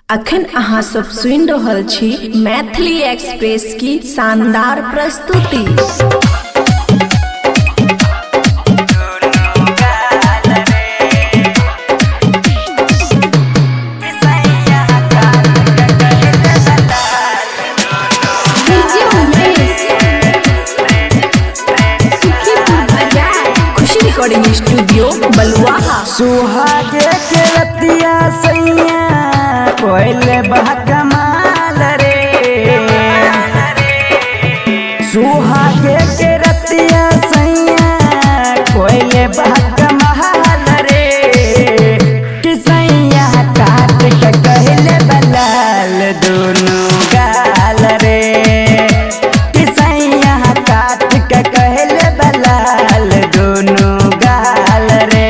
अखन अहाँ सब सुनि रहल छी मैथिली एक्सप्रेस की शानदार प्रस्तुति। खुशी रिकॉर्डिंग स्टूडियो बलुआहा। सुहागे के रतिया सैया कोयले बह कमाल रे। सुहागे के रतिया सैया कोयले बह कमाल रे। कि सैया काट के कहले बलाल दोनों गाल रे। कि सैया काट के कहले बलाल दोनों गाल रे।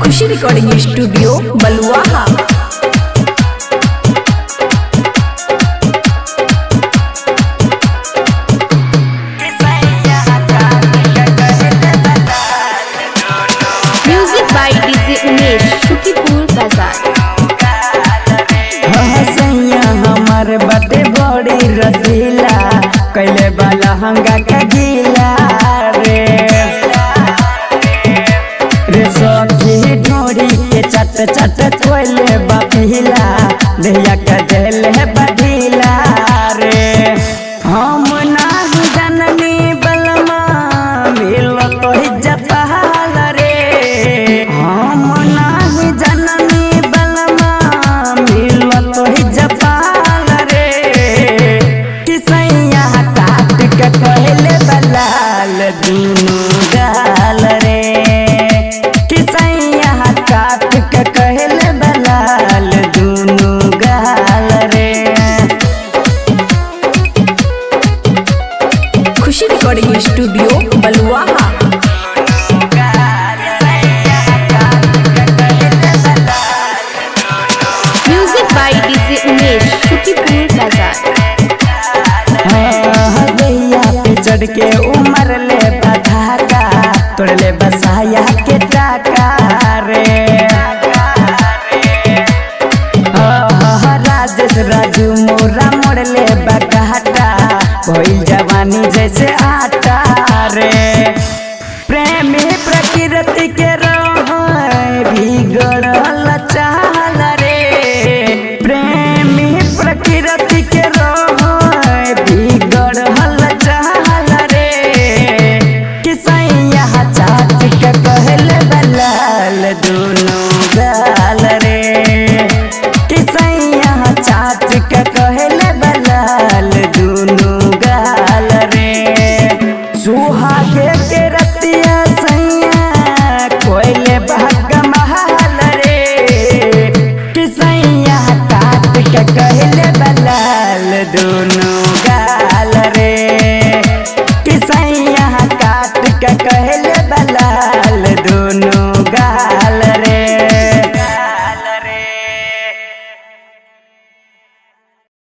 Khushi recording studio Baluaha. Music by DJ Umesh Shukipur Bazar. सैया हमार बाटे बड़ी रसीला कैले वाला हंगा का गीला रे। रे सखी ढोरी के चट चट कोयले बापीला दैया का दिल है बढ़ीला रे। हम नाही जननी बलमा मिल तो इज्जत हाल रे। हम नाही जननी बलमा मिल तो इज्जत हाल रे। कि सैया काट के कहले बलाल दोनों गाल रे। कि सैया काट के कहले बलाल दोनों गाल रे। Khushi recording studio Baluaha. Music by DJ Umesh Shukipur Bazar. दैया पे चढ़ के उमर ले बधाका तोड़ ले बसाया के टाका रे। राजेश राजू मोरा मोड़ ले बकाटा कोई जवानी जैसे आटा रे। प्रेमी प्रकृति के बिगड़ल चाल रे। प्रेमी प्रकृति के बिगड़ल चाल रे। कि सैया चाट के कहले बलाल दोनों गाल रे। कि सैया चाट के कहले बलाल दोनों गाल रे। सुहागे के रतिया सैया कोयले बहक महल रे। कि सैया काट के कहले बलाल दोनों गाल रे। कि सैया काट के